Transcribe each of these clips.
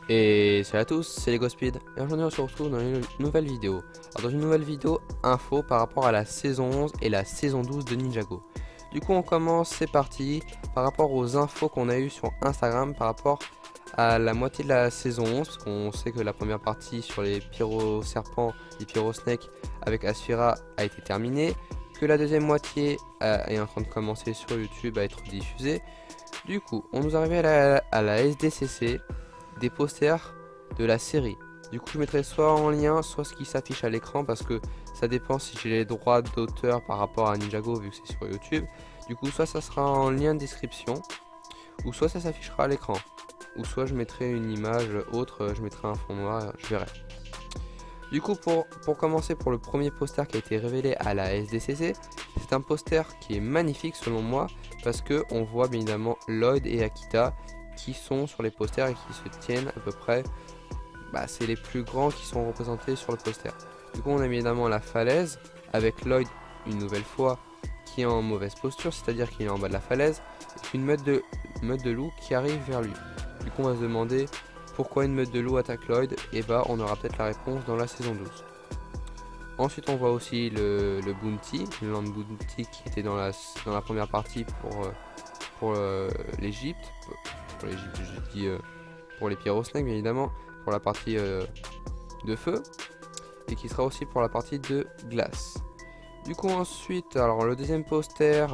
Et salut à tous, c'est LegoSpeed et aujourd'hui on se retrouve dans une nouvelle vidéo. Alors dans une nouvelle vidéo info par rapport à la saison 11 et la saison 12 de Ninjago. Du coup on commence, c'est parti, par rapport aux infos qu'on a eues sur Instagram par rapport à la moitié de la saison 11. Parce qu'on sait que la première partie sur les pyro serpents, les pyro snakes avec Asphira a été terminée. Que la deuxième moitié est en train de commencer sur YouTube à être diffusée. Du coup on nous arrivait à la SDCC des posters de la série. Du coup je mettrai soit en lien, soit ce qui s'affiche à l'écran parce que ça dépend si j'ai les droits d'auteur par rapport à Ninjago vu que c'est sur YouTube. Du coup soit ça sera en lien de description, ou soit ça s'affichera à l'écran, ou soit je mettrai une image autre, je mettrai un fond noir, je verrai. Du coup pour commencer, pour le premier poster qui a été révélé à la SDCC, c'est un poster qui est magnifique selon moi parce que on voit bien évidemment Lloyd et Akita qui sont sur les posters et qui se tiennent à peu près, c'est les plus grands qui sont représentés sur le poster. Du coup on a évidemment la falaise avec Lloyd une nouvelle fois qui est en mauvaise posture, c'est-à-dire qu'il est en bas de la falaise, et une meute de loup qui arrive vers lui. Du coup on va se demander pourquoi une meute de loup attaque Lloyd, et on aura peut-être la réponse dans la saison 12. Ensuite on voit aussi le Bounty, le Land Bounty qui était dans la première partie pour l'Egypte. Pour l'Egypte, je dis pour les pyro snakes bien évidemment, pour la partie de feu, et qui sera aussi pour la partie de glace. Du coup ensuite, alors le deuxième poster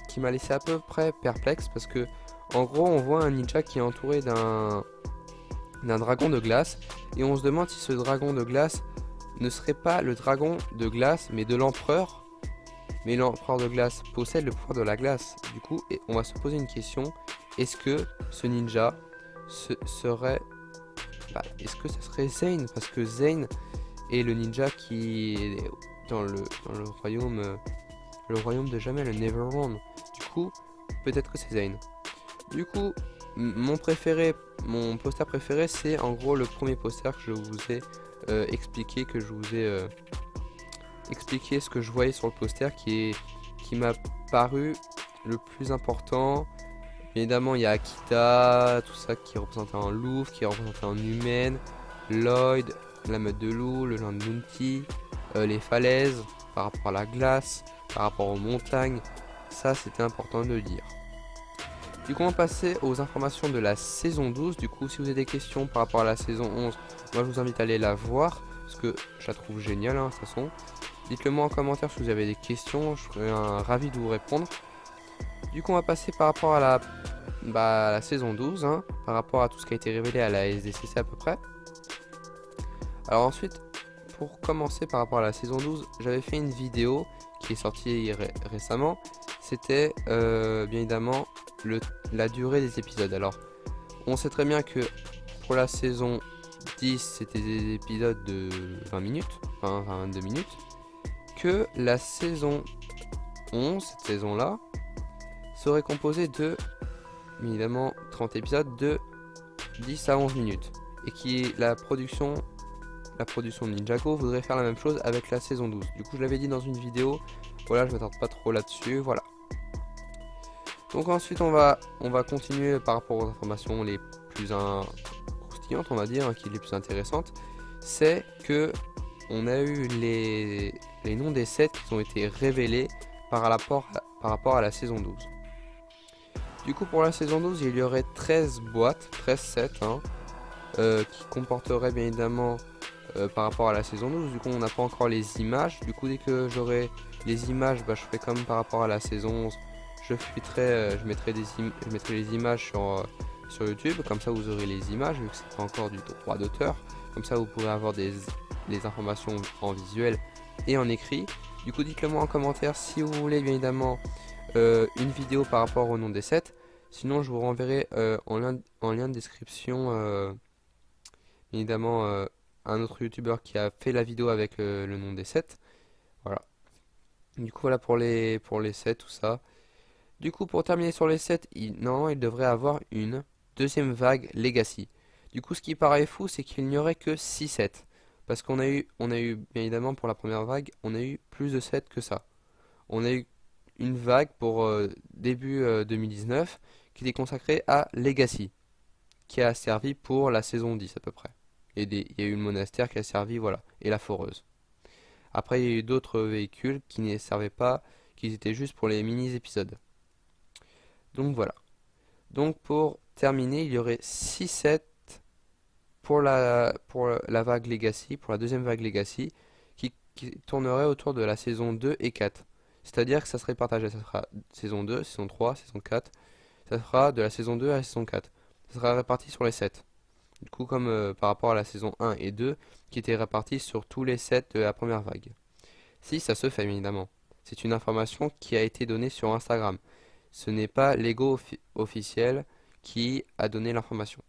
qui m'a laissé à peu près perplexe parce que en gros on voit un ninja qui est entouré d'un dragon de glace, et on se demande si ce dragon de glace ne serait pas le dragon de glace mais de l'empereur. Mais l'empereur de glace possède le pouvoir de la glace. Du coup, on va se poser une question. Est-ce que ce ninja serait... est-ce que ça serait Zane? Parce que Zane est le ninja qui est dans le royaume de jamais, le Neverland. Du coup, peut-être que c'est Zane. Du coup, mon poster préféré, c'est en gros le premier poster que je vous ai expliqué, expliquer ce que je voyais sur le poster qui m'a paru le plus important. Évidemment il y a Akita, tout ça qui est représenté en loup, qui est représenté en humaine, Lloyd, la meute de loup, le Land Bounty, les falaises, par rapport à la glace, par rapport aux montagnes. Ça c'était important de le dire. Du coup on va passer aux informations de la saison 12. Du coup si vous avez des questions par rapport à la saison 11, moi je vous invite à aller la voir parce que je la trouve géniale de toute façon. Dites-le moi en commentaire si vous avez des questions, je serai ravi de vous répondre. Du coup on va passer par rapport à la saison 12, par rapport à tout ce qui a été révélé à la SDCC à peu près. Alors ensuite, pour commencer par rapport à la saison 12, j'avais fait une vidéo qui est sortie récemment. C'était bien évidemment la durée des épisodes. Alors on sait très bien que pour la saison 10 c'était des épisodes de 20 minutes, enfin 22 minutes. Que la saison 11, cette saison là, serait composée de évidemment 30 épisodes de 10 à 11 minutes, et qui la production de Ninjago voudrait faire la même chose avec la saison 12. Du coup je l'avais dit dans une vidéo, voilà, je m'attarde pas trop là-dessus, voilà. Donc ensuite on va continuer par rapport aux informations les plus croustillantes, on va dire, qui est les plus intéressantes. C'est que on a eu les noms des sets qui ont été révélés par rapport à la saison 12. Du coup pour la saison 12 il y aurait 13 boîtes, 13 sets qui comporteraient bien évidemment par rapport à la saison 12. Du coup on n'a pas encore les images. Du coup dès que j'aurai les images, je ferai comme par rapport à la saison 11. Je mettrai les images sur YouTube. Comme ça vous aurez les images vu que c'est pas encore du droit d'auteur. Comme ça vous pourrez avoir des informations en visuel et en écrit. Du coup dites-le moi en commentaire si vous voulez bien évidemment une vidéo par rapport au nom des sets. Sinon je vous renverrai en lien de description bien évidemment un autre youtubeur qui a fait la vidéo avec le nom des sets. Voilà. Du coup voilà pour les sets, tout ça. Du coup pour terminer sur les sets, normalement il devrait avoir une deuxième vague Legacy. Du coup, ce qui paraît fou, c'est qu'il n'y aurait que 6 sets. Parce qu'on a eu, bien évidemment, pour la première vague, on a eu plus de sets que ça. On a eu une vague pour début 2019 qui était consacrée à Legacy, qui a servi pour la saison 10 à peu près. Il y a eu le monastère qui a servi, voilà, et la foreuse. Après, il y a eu d'autres véhicules qui n'y servaient pas, qui étaient juste pour les mini-épisodes. Donc voilà. Donc pour terminer, il y aurait 6 sets pour la vague Legacy, pour la deuxième vague Legacy, qui tournerait autour de la saison 2 et 4. C'est-à-dire que ça serait partagé, ça sera saison 2, saison 3, saison 4. Ça sera de la saison 2 à la saison 4. Ça sera réparti sur les 7. Du coup, comme par rapport à la saison 1 et 2, qui étaient répartis sur tous les 7 de la première vague. Si, ça se fait évidemment. C'est une information qui a été donnée sur Instagram. Ce n'est pas Lego officiel qui a donné l'information.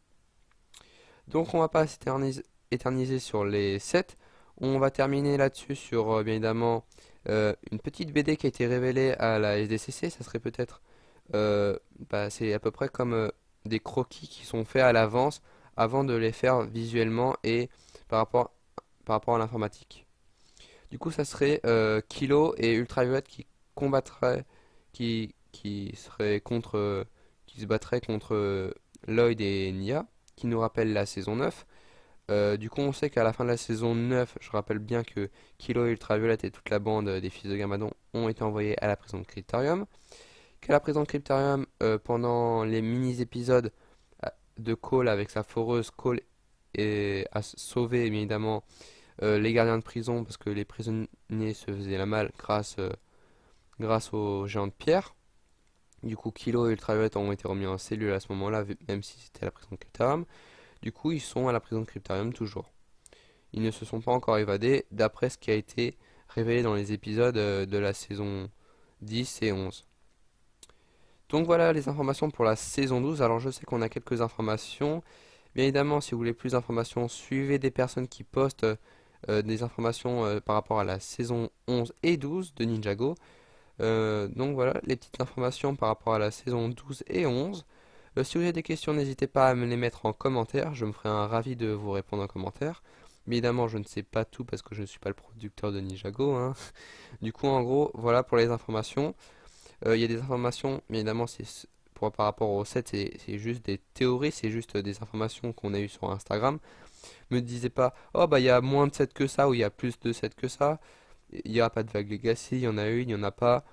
Donc on va pas s'éterniser sur les 7. On va terminer là-dessus sur bien évidemment une petite BD qui a été révélée à la SDCC. Ça serait peut-être c'est à peu près comme des croquis qui sont faits à l'avance avant de les faire visuellement et par rapport, par rapport à l'informatique. Du coup, ça serait Kilo et Ultraviolet qui combattraient, qui seraient contre, qui se battraient contre Lloyd et Nia, qui nous rappelle la saison 9. Du coup, on sait qu'à la fin de la saison 9, je rappelle bien que Kilo et Ultraviolet et toute la bande des fils de Garmadon ont été envoyés à la prison de Cryptarium. Qu'à la prison de Cryptarium, pendant les mini-épisodes de Cole avec sa foreuse, Cole a sauvé bien évidemment les gardiens de prison parce que les prisonniers se faisaient la malle grâce aux géants de pierre. Du coup, Kilo et Ultraviolet ont été remis en cellule à ce moment-là, même si c'était à la prison de Cryptarium. Du coup, ils sont à la prison de Cryptarium toujours. Ils ne se sont pas encore évadés, d'après ce qui a été révélé dans les épisodes de la saison 10 et 11. Donc voilà les informations pour la saison 12. Alors je sais qu'on a quelques informations. Bien évidemment, si vous voulez plus d'informations, suivez des personnes qui postent des informations par rapport à la saison 11 et 12 de Ninjago. Donc voilà les petites informations par rapport à la saison 12 et 11. Si vous avez des questions, n'hésitez pas à me les mettre en commentaire. Je me ferai un ravi de vous répondre en commentaire. Mais évidemment, je ne sais pas tout parce que je ne suis pas le producteur de Ninjago, hein. Du coup, en gros, voilà pour les informations. Il y a des informations, mais évidemment, par rapport au set, c'est juste des théories, c'est juste des informations qu'on a eues sur Instagram. Me disait pas, oh bah il y a moins de sets que ça, ou il y a plus de sets que ça. Il n'y aura pas de vague Legacy, il y en a une, il n'y en a pas.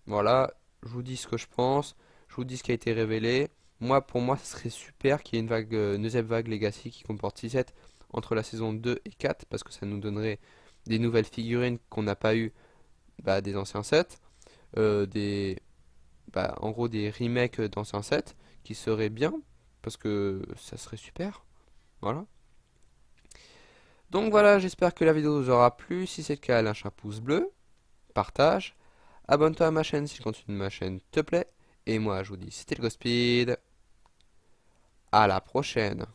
Voilà, je vous dis ce que je pense, je vous dis ce qui a été révélé. Moi, pour moi, ce serait super qu'il y ait une deuxième vague Legacy qui comporte 6 sets entre la saison 2 et 4, parce que ça nous donnerait des nouvelles figurines qu'on n'a pas eu des anciens sets, des, en gros des remakes d'anciens sets qui seraient bien, parce que ça serait super. Voilà. Donc voilà, j'espère que la vidéo vous aura plu. Si c'est le cas, lâche un pouce bleu, partage, abonne-toi à ma chaîne si le contenu de ma chaîne te plaît. Et moi, je vous dis, c'était le Ghostspeed. À la prochaine.